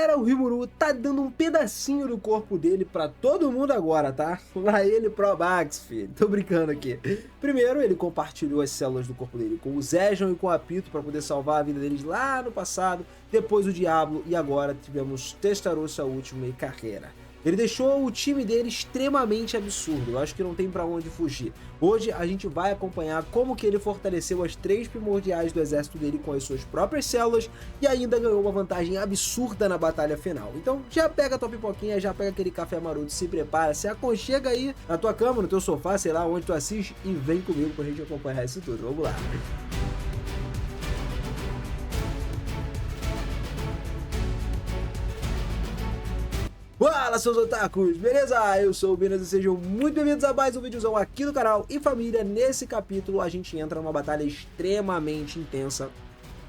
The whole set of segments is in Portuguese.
Galera, o Rimuru tá dando um pedacinho do corpo dele pra todo mundo agora, tá? Lá ele pro Max, filho. Tô brincando aqui. Primeiro, ele compartilhou as células do corpo dele com o Zejon e com o Apito pra poder salvar a vida deles lá no passado. Depois o Diablo e agora tivemos Testarossa Última e Carreira. Ele deixou o time dele extremamente absurdo, eu acho que não tem pra onde fugir. Hoje a gente vai acompanhar como que ele fortaleceu as 3 primordiais do exército dele com as suas próprias células e ainda ganhou uma vantagem absurda na batalha final. Então já pega a tua pipoquinha, já pega aquele café maroto, se prepara, se aconchega aí na tua cama, no teu sofá, sei lá onde tu assiste e vem comigo pra gente acompanhar isso tudo. Vamos lá. Fala, seus otakus, beleza? Eu sou o Binas e sejam muito bem-vindos a mais um videozão aqui no canal. E família, nesse capítulo a gente entra numa batalha extremamente intensa,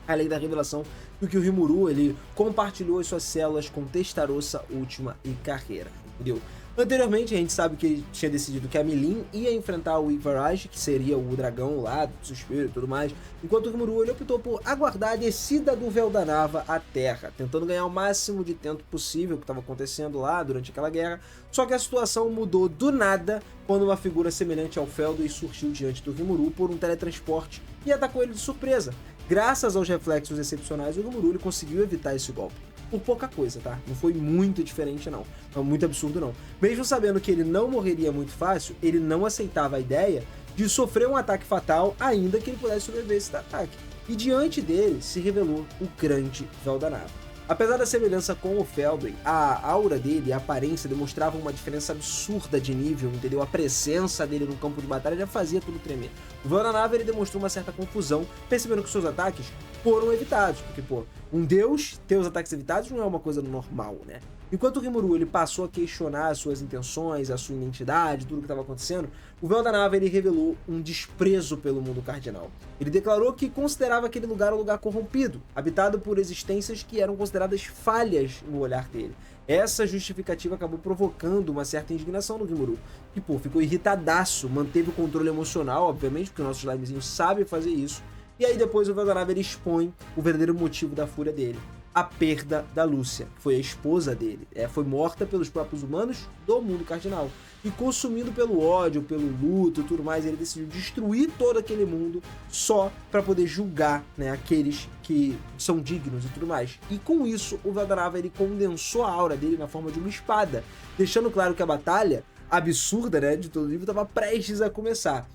além da revelação do que o Rimuru, ele compartilhou as suas células com Testarossa Última e Carreira, entendeu? Anteriormente a gente sabe que ele tinha decidido que a Milin ia enfrentar o Ivaraj, que seria o dragão lá do suspiro e tudo mais, enquanto o Rimuru ele optou por aguardar a descida do Véu da Nava à Terra, tentando ganhar o máximo de tempo possível que estava acontecendo lá durante aquela guerra. Só que a situação mudou do nada quando uma figura semelhante ao Felduin surgiu diante do Rimuru por um teletransporte e atacou ele de surpresa. Graças aos reflexos excepcionais, o Rimuru ele conseguiu evitar esse golpe. Por pouca coisa, tá? Não foi muito diferente não, muito absurdo não. Mesmo sabendo que ele não morreria muito fácil, ele não aceitava a ideia de sofrer um ataque fatal, ainda que ele pudesse sobreviver a esse ataque. E diante dele se revelou o grande Véu da Nava. Apesar da semelhança com o Felduin, a aura dele e a aparência demonstravam uma diferença absurda de nível, entendeu? A presença dele no campo de batalha já fazia tudo tremer. O Véu da Nava ele demonstrou uma certa confusão, percebendo que seus ataques foram evitados, porque, pô, um deus ter os ataques evitados não é uma coisa normal, né? Enquanto o Rimuru ele passou a questionar as suas intenções, a sua identidade, tudo o que estava acontecendo, o Véu da Nava ele revelou um desprezo pelo mundo cardinal. Ele declarou que considerava aquele lugar um lugar corrompido, habitado por existências que eram consideradas falhas no olhar dele. Essa justificativa acabou provocando uma certa indignação no Rimuru, que, pô, ficou irritadaço, manteve o controle emocional, obviamente, porque o nosso slimezinho sabe fazer isso. E aí depois o Véu da Nava ele expõe o verdadeiro motivo da fúria dele. A perda da Lúcia, que foi a esposa dele. Foi morta pelos próprios humanos do mundo cardinal. E consumido pelo ódio, pelo luto e tudo mais, ele decidiu destruir todo aquele mundo só para poder julgar, né, aqueles que são dignos e tudo mais. E com isso, o Véu da Nava ele condensou a aura dele na forma de uma espada, deixando claro que a batalha absurda, né, de todo o livro estava prestes a começar.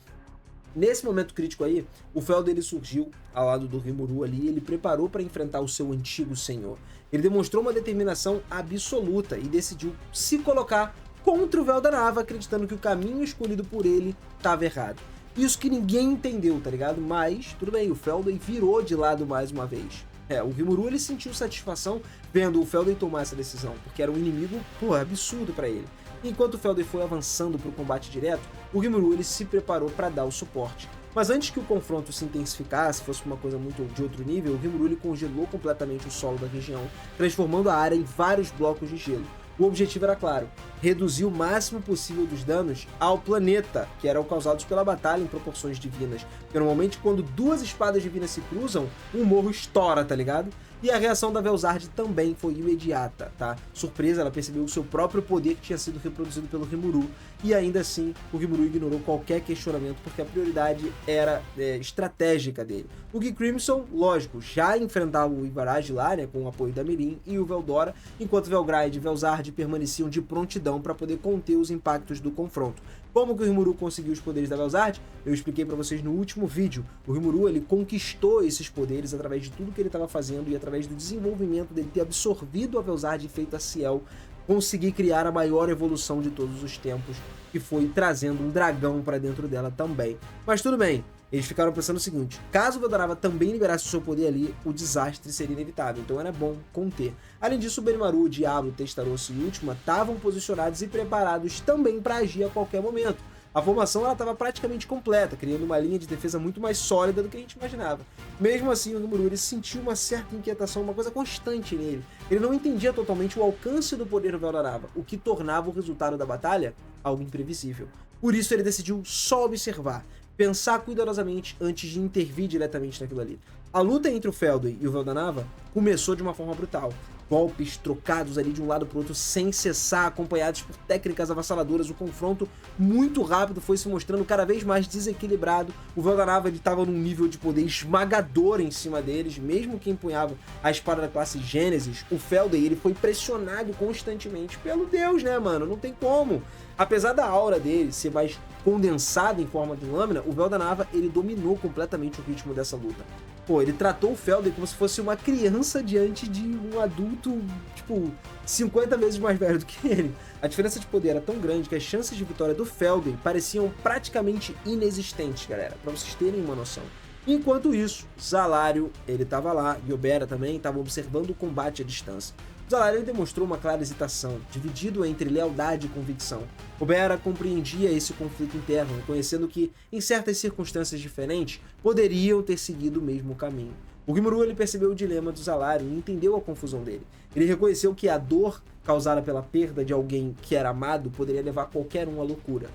Nesse momento crítico aí, o Felduin ele surgiu ao lado do Rimuru ali, ele preparou para enfrentar o seu antigo senhor. Ele demonstrou uma determinação absoluta e decidiu se colocar contra o Véu da Nava, acreditando que o caminho escolhido por ele estava errado. Isso que ninguém entendeu, tá ligado? Mas, tudo bem, o Felduin virou de lado mais uma vez. O Rimuru ele sentiu satisfação vendo o Felduin tomar essa decisão, porque era um inimigo, pô, absurdo para ele. Enquanto o Felduin foi avançando para o combate direto, o Rimuru ele se preparou para dar o suporte. Mas antes que o confronto se intensificasse, fosse uma coisa muito de outro nível, o Rimuru ele congelou completamente o solo da região, transformando a área em vários blocos de gelo. O objetivo era claro, reduzir o máximo possível dos danos ao planeta, que eram causados pela batalha em proporções divinas. Porque normalmente quando duas espadas divinas se cruzam, um morro estoura, tá ligado? E a reação da Velzard também foi imediata, tá? Surpresa, ela percebeu o seu próprio poder que tinha sido reproduzido pelo Rimuru, e ainda assim o Rimuru ignorou qualquer questionamento, porque a prioridade era estratégica dele. O Gui Crimson, lógico, já enfrentava o Ivaraj lá, né, com o apoio da Milin e o Veldora, enquanto Velgride e Velzard permaneciam de prontidão para poder conter os impactos do confronto. Como que o Rimuru conseguiu os poderes da Velzard? Eu expliquei para vocês no último vídeo. O Rimuru ele conquistou esses poderes através de tudo que ele estava fazendo e através do desenvolvimento dele ter absorvido a Velzard e feito a Ciel conseguir criar a maior evolução de todos os tempos, que foi trazendo um dragão para dentro dela também. Mas tudo bem, eles ficaram pensando o seguinte: caso o Véu da Nava também liberasse o seu poder ali, o desastre seria inevitável, então era bom conter. Além disso, o Benimaru, o Diablo, Testarossa e Última estavam posicionados e preparados também para agir a qualquer momento. A formação estava praticamente completa, criando uma linha de defesa muito mais sólida do que a gente imaginava. Mesmo assim, o Rimuru sentiu uma certa inquietação, uma coisa constante nele. Ele não entendia totalmente o alcance do poder do Véu da Nava, o que tornava o resultado da batalha algo imprevisível. Por isso ele decidiu só observar, pensar cuidadosamente antes de intervir diretamente naquilo ali. A luta entre o Felduin e o Véu da Nava começou de uma forma brutal. golpes trocados ali de um lado para o outro sem cessar, acompanhados por técnicas avassaladoras. O confronto muito rápido foi se mostrando cada vez mais desequilibrado. O Véu da Nava estava num nível de poder esmagador em cima deles, mesmo que empunhava a espada da classe Gênesis. O Felday, ele foi pressionado constantemente pelo Deus, né, mano? Não tem como. Apesar da aura dele ser mais condensada em forma de lâmina, o Véu da Nava, ele dominou completamente o ritmo dessa luta. Pô, ele tratou o Felday como se fosse uma criança diante de um adulto, tipo, 50 vezes mais velho do que ele. A diferença de poder era tão grande que as chances de vitória do Felday pareciam praticamente inexistentes, galera, pra vocês terem uma noção. Enquanto isso, Zalário, ele tava lá, e Obera também tava observando o combate à distância. Zalário demonstrou uma clara hesitação, dividido entre lealdade e convicção. Obera compreendia esse conflito interno, reconhecendo que, em certas circunstâncias diferentes, poderiam ter seguido o mesmo caminho. O Rimuru, ele percebeu o dilema do Zalário e entendeu a confusão dele. Ele reconheceu que a dor causada pela perda de alguém que era amado poderia levar qualquer um à loucura.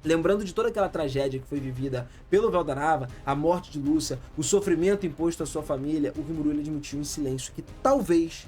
Lembrando de toda aquela tragédia que foi vivida pelo Véu da Nava, a morte de Lúcia, o sofrimento imposto à sua família, o Rimuru, ele admitiu em silêncio que talvez,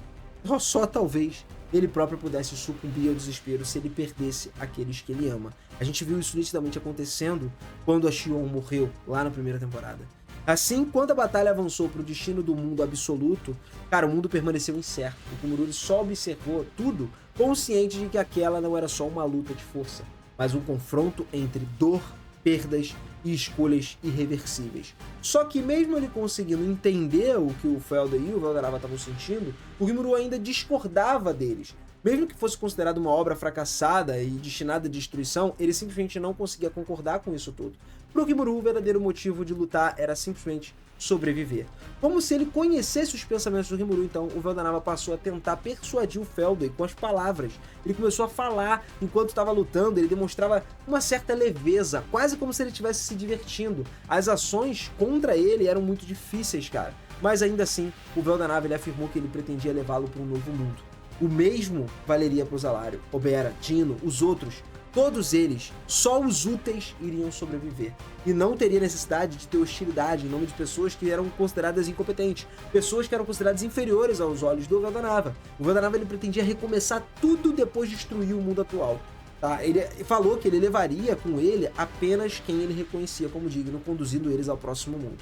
só talvez, ele próprio pudesse sucumbir ao desespero se ele perdesse aqueles que ele ama. A gente viu isso nitidamente acontecendo quando a Xion morreu, lá na primeira temporada. Assim, quando a batalha avançou para o destino do mundo absoluto, cara, o mundo permaneceu incerto. O Rimuru só observou tudo, consciente de que aquela não era só uma luta de força, mas um confronto entre dor, perdas e escolhas irreversíveis. Só que mesmo ele conseguindo entender o que o Felday e o Véu da Nava estavam sentindo, o Rimuru ainda discordava deles. Mesmo que fosse considerado uma obra fracassada e destinada à destruição, ele simplesmente não conseguia concordar com isso tudo. Para o Rimuru, o verdadeiro motivo de lutar era simplesmente sobreviver. Como se ele conhecesse os pensamentos do Rimuru, então o Véu da Nava passou a tentar persuadir o Felday com as palavras. Ele começou a falar enquanto estava lutando, ele demonstrava uma certa leveza, quase como se ele estivesse se divertindo. As ações contra ele eram muito difíceis, cara. Mas ainda assim, o Véu da Nava, ele afirmou que ele pretendia levá-lo para um novo mundo. O mesmo valeria para o Zalário, Obera, Dino, os outros. Todos eles, só os úteis iriam sobreviver. E não teria necessidade de ter hostilidade em nome de pessoas que eram consideradas incompetentes. Pessoas que eram consideradas inferiores aos olhos do Véu da Nava. O Véu da Nava, ele pretendia recomeçar tudo depois de destruir o mundo atual. Tá? Ele falou que ele levaria com ele apenas quem ele reconhecia como digno, conduzindo eles ao próximo mundo.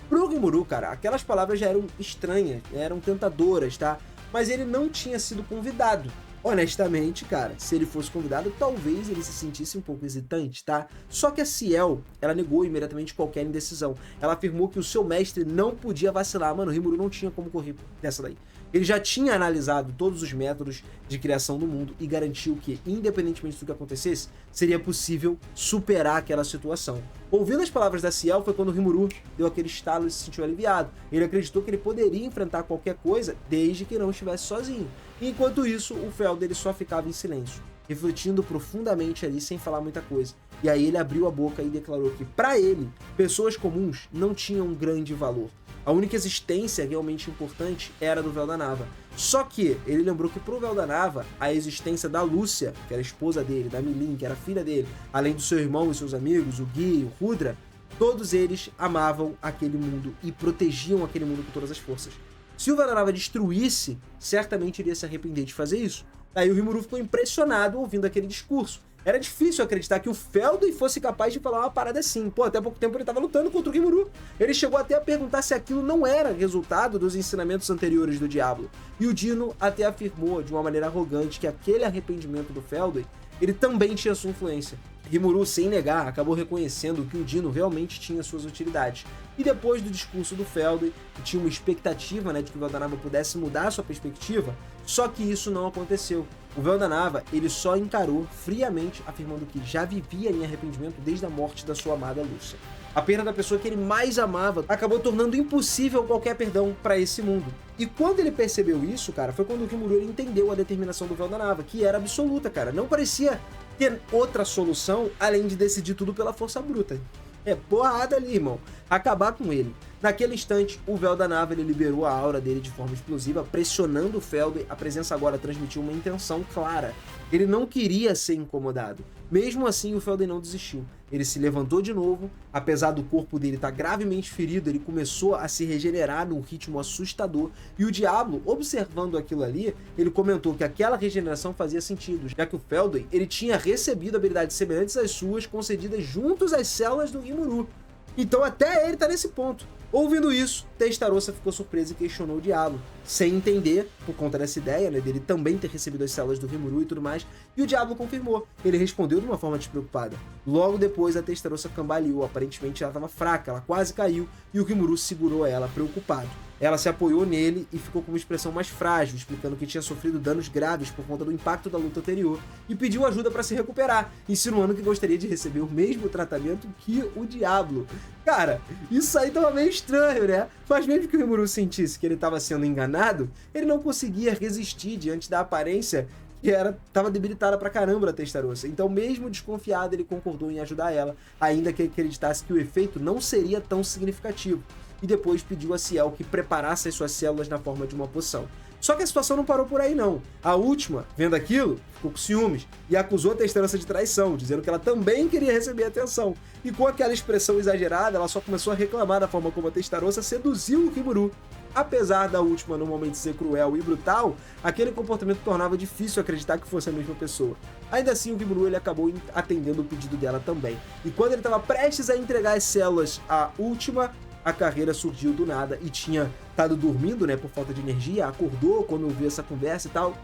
Pro Rimuru, cara, aquelas palavras já eram estranhas, eram tentadoras, tá? Mas ele não tinha sido convidado. Honestamente, cara, se ele fosse convidado, talvez ele se sentisse um pouco hesitante, tá? Só que a Ciel, ela negou imediatamente qualquer indecisão. Ela afirmou que o seu mestre não podia vacilar. Mano, o Rimuru não tinha como correr dessa daí. Ele já tinha analisado todos os métodos de criação do mundo e garantiu que, independentemente do que acontecesse, seria possível superar aquela situação. Ouvindo as palavras da Ciel foi quando o Rimuru deu aquele estalo e se sentiu aliviado. Ele acreditou que ele poderia enfrentar qualquer coisa desde que não estivesse sozinho. Enquanto isso, o Felday, ele só ficava em silêncio, refletindo profundamente ali sem falar muita coisa. E aí ele abriu a boca e declarou que, para ele, pessoas comuns não tinham um grande valor. A única existência realmente importante era do Véu da Nava. Só que ele lembrou que pro Véu da Nava, a existência da Lúcia, que era a esposa dele, da Milin, que era filha dele, além do seu irmão e seus amigos, o Gui, o Rudra, todos eles amavam aquele mundo e protegiam aquele mundo com todas as forças. Se o Véu da Nava destruísse, certamente iria se arrepender de fazer isso. Aí o Rimuru ficou impressionado ouvindo aquele discurso. Era difícil acreditar que o Felday fosse capaz de falar uma parada assim. Pô, até pouco tempo ele estava lutando contra o Rimuru. Ele chegou até a perguntar se aquilo não era resultado dos ensinamentos anteriores do Diablo. E o Dino até afirmou de uma maneira arrogante que aquele arrependimento do Felday, ele também tinha sua influência. Rimuru, sem negar, acabou reconhecendo que o Dino realmente tinha suas utilidades. E depois do discurso do Felday, que tinha uma expectativa, né, de que o Véu da Nava pudesse mudar sua perspectiva, só que isso não aconteceu. O Véu da Nava, ele só encarou friamente, afirmando que já vivia em arrependimento desde a morte da sua amada Lúcia. A perda da pessoa que ele mais amava acabou tornando impossível qualquer perdão para esse mundo. E quando ele percebeu isso, cara, foi quando o Rimuru entendeu a determinação do Véu da Nava, que era absoluta, cara. Não parecia ter outra solução além de decidir tudo pela força bruta. É porrada ali, irmão. Acabar com ele. Naquele instante, o Véu da Nava ele liberou a aura dele de forma explosiva, pressionando o Felder. A presença agora transmitiu uma intenção clara. Ele não queria ser incomodado. Mesmo assim, o Felder não desistiu. Ele se levantou de novo, apesar do corpo dele estar gravemente ferido, ele começou a se regenerar num ritmo assustador. E o Diablo, observando aquilo ali, ele comentou que aquela regeneração fazia sentido, já que o Felder ele tinha recebido habilidades semelhantes às suas, concedidas juntos às células do Rimuru. Então até ele tá nesse ponto. Ouvindo isso, Testarossa ficou surpreso e questionou o Diablo, sem entender, por conta dessa ideia, né, dele também ter recebido as células do Rimuru e tudo mais, e o Diablo confirmou. Ele respondeu de uma forma despreocupada. Logo depois, a Testarossa cambaleou, aparentemente ela estava fraca, ela quase caiu, e o Rimuru segurou ela, preocupado. Ela se apoiou nele e ficou com uma expressão mais frágil, explicando que tinha sofrido danos graves por conta do impacto da luta anterior, e pediu ajuda para se recuperar, insinuando que gostaria de receber o mesmo tratamento que o Diablo. Cara, isso aí tava meio estranho, né? Mas mesmo que o Rimuru sentisse que ele estava sendo enganado, ele não conseguia resistir diante da aparência que tava debilitada pra caramba a Testarossa. Então, mesmo desconfiado, ele concordou em ajudar ela, ainda que acreditasse que o efeito não seria tão significativo. E depois pediu a Ciel que preparasse as suas células na forma de uma poção. Só que a situação não parou por aí não. A última, vendo aquilo, ficou com ciúmes e acusou a Testarossa de traição, dizendo que ela também queria receber atenção. E com aquela expressão exagerada, ela só começou a reclamar da forma como a Testarossa seduziu o Rimuru. Apesar da última normalmente ser cruel e brutal, aquele comportamento tornava difícil acreditar que fosse a mesma pessoa. Ainda assim, o Rimuru ele acabou atendendo o pedido dela também. E quando ele estava prestes a entregar as células à última, a carreira surgiu do nada e tinha estado dormindo, né, por falta de energia, acordou quando ouviu essa conversa e tal,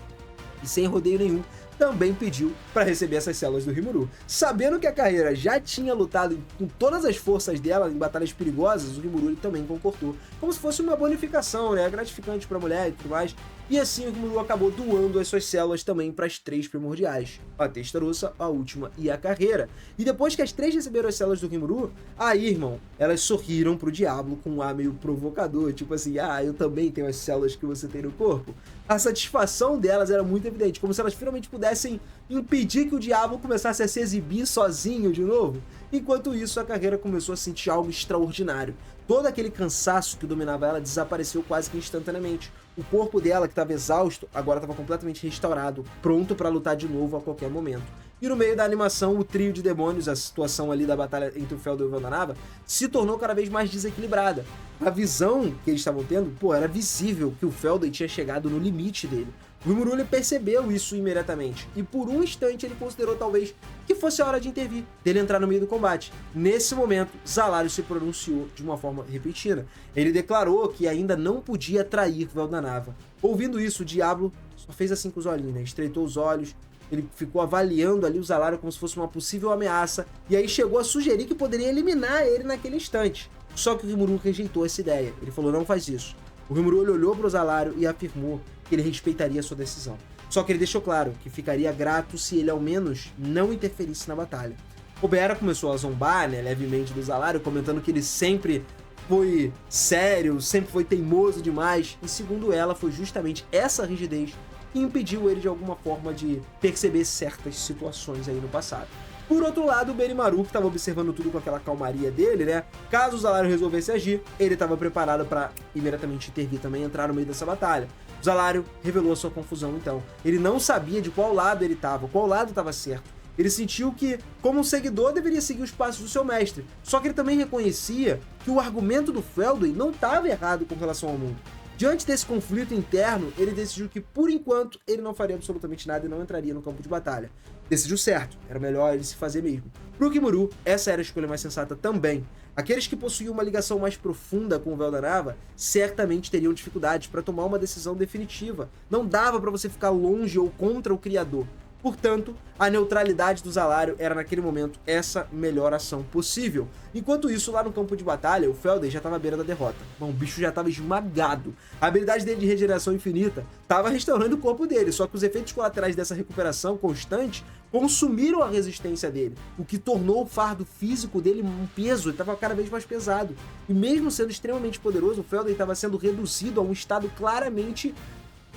e sem rodeio nenhum, também pediu para receber essas células do Rimuru. Sabendo que a carreira já tinha lutado com todas as forças dela em batalhas perigosas, o Rimuru também concordou, como se fosse uma bonificação, né, gratificante para a mulher e tudo mais. E assim o Rimuru acabou doando as suas células também para as três primordiais, a Testarossa, a última e a carreira. E depois que as três receberam as células do Rimuru, aí, irmão, elas sorriram pro Diablo com um ar meio provocador, tipo assim, ah, eu também tenho as células que você tem no corpo. A satisfação delas era muito evidente, como se elas finalmente pudessem impedir que o Diablo começasse a se exibir sozinho de novo. Enquanto isso, a carreira começou a sentir algo extraordinário. Todo aquele cansaço que dominava ela desapareceu quase que instantaneamente. O corpo dela, que estava exausto, agora estava completamente restaurado, pronto para lutar de novo a qualquer momento. E no meio da animação, o trio de demônios, a situação ali da batalha entre o Felder e o Véu da Nava, se tornou cada vez mais desequilibrada. A visão que eles estavam tendo, era visível que o Felder tinha chegado no limite dele. O Rimuru percebeu isso imediatamente, e por um instante ele considerou talvez que fosse a hora de intervir, dele entrar no meio do combate. Nesse momento, Zalario se pronunciou de uma forma repentina. Ele declarou que ainda não podia trair o Véu da Nava. Ouvindo isso, o Diablo só fez assim com os olhinhos, né? Estreitou os olhos, ele ficou avaliando ali o Zalario como se fosse uma possível ameaça, e aí chegou a sugerir que poderia eliminar ele naquele instante. Só que o Rimuru rejeitou essa ideia. Ele falou, não faz isso. O Rimuru olhou para o Zalario e afirmou que ele respeitaria sua decisão. Só que ele deixou claro que ficaria grato se ele ao menos não interferisse na batalha. O Beera começou a zombar, né, levemente do Zalario, comentando que ele sempre foi sério, sempre foi teimoso demais, e segundo ela, foi justamente essa rigidez que impediu ele de alguma forma de perceber certas situações aí no passado. Por outro lado, o Benimaru, que estava observando tudo com aquela calmaria dele, né? Caso o Zalario resolvesse agir, ele estava preparado para imediatamente intervir também e entrar no meio dessa batalha. O Zalario revelou a sua confusão, então. Ele não sabia de qual lado ele estava, qual lado estava certo. Ele sentiu que, como um seguidor, deveria seguir os passos do seu mestre. Só que ele também reconhecia que o argumento do Felduin não estava errado com relação ao mundo. Diante desse conflito interno, ele decidiu que, por enquanto, ele não faria absolutamente nada e não entraria no campo de batalha. Decidiu certo, era melhor ele se fazer mesmo. Pro Rimuru, essa era a escolha mais sensata também. Aqueles que possuíam uma ligação mais profunda com o Véu da Nava certamente teriam dificuldades para tomar uma decisão definitiva. Não dava para você ficar longe ou contra o Criador. Portanto, a neutralidade do Zalario era naquele momento essa melhor ação possível. Enquanto isso, lá no campo de batalha, o Felder já estava à beira da derrota. Bom, o bicho já estava esmagado. A habilidade dele de regeneração infinita estava restaurando o corpo dele, só que os efeitos colaterais dessa recuperação constante consumiram a resistência dele, o que tornou o fardo físico dele um peso, ele estava cada vez mais pesado. E mesmo sendo extremamente poderoso, o Felder estava sendo reduzido a um estado claramente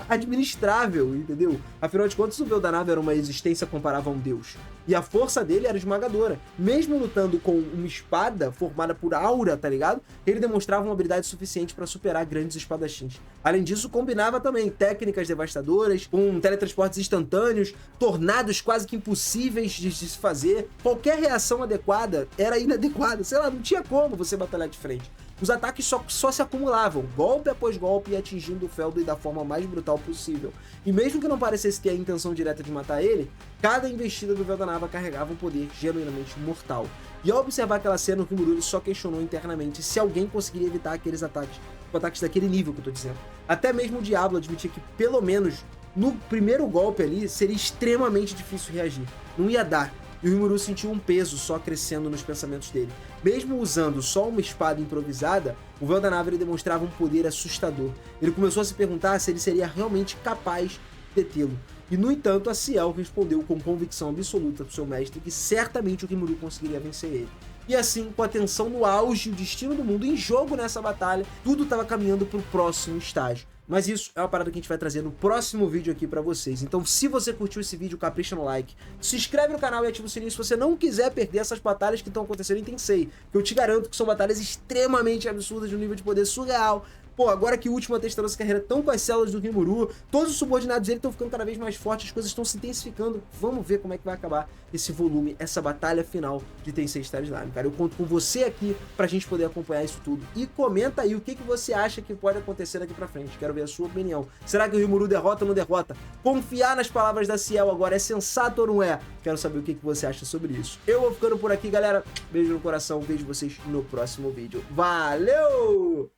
administrável, entendeu? Afinal de contas, o Veldanava era uma existência comparável a um deus. E a força dele era esmagadora. Mesmo lutando com uma espada formada por aura, tá ligado? Ele demonstrava uma habilidade suficiente para superar grandes espadachins. Além disso, combinava também técnicas devastadoras, com teletransportes instantâneos, tornados quase que impossíveis de se fazer. Qualquer reação adequada era inadequada. Sei lá, não tinha como você batalhar de frente. Os ataques só se acumulavam, golpe após golpe, e atingindo o Feldway da forma mais brutal possível. E mesmo que não parecesse ter a intenção direta de matar ele, cada investida do Veldanava carregava um poder genuinamente mortal. E ao observar aquela cena, o Rimuru só questionou internamente se alguém conseguiria evitar aqueles ataques, ataques daquele nível que eu tô dizendo. Até mesmo o Diablo admitia que, pelo menos no primeiro golpe ali, seria extremamente difícil reagir. Não ia dar. E o Rimuru sentiu um peso só crescendo nos pensamentos dele. Mesmo usando só uma espada improvisada, o Veldanava demonstrava um poder assustador. Ele começou a se perguntar se ele seria realmente capaz de detê-lo. E, no entanto, a Ciel respondeu com convicção absoluta pro seu mestre que certamente o Rimuru conseguiria vencer ele. E assim, com a tensão no auge e o destino do mundo em jogo nessa batalha, tudo estava caminhando para o próximo estágio. Mas isso é uma parada que a gente vai trazer no próximo vídeo aqui pra vocês. Então, se você curtiu esse vídeo, capricha no like, se inscreve no canal e ativa o sininho se você não quiser perder essas batalhas que estão acontecendo em Tensei, que eu te garanto que são batalhas extremamente absurdas, de um nível de poder surreal. Pô, agora que o último testando essa carreira tão com as células do Rimuru, todos os subordinados dele estão ficando cada vez mais fortes, as coisas estão se intensificando. Vamos ver como é que vai acabar esse volume, essa batalha final de Tensei Star Slime, cara. Eu conto com você aqui pra gente poder acompanhar isso tudo. E comenta aí o que você acha que pode acontecer daqui pra frente. Quero ver a sua opinião. Será que o Rimuru derrota ou não derrota? Confiar nas palavras da Ciel agora é sensato ou não é? Quero saber o que você acha sobre isso. Eu vou ficando por aqui, galera. Beijo no coração, vejo vocês no próximo vídeo. Valeu!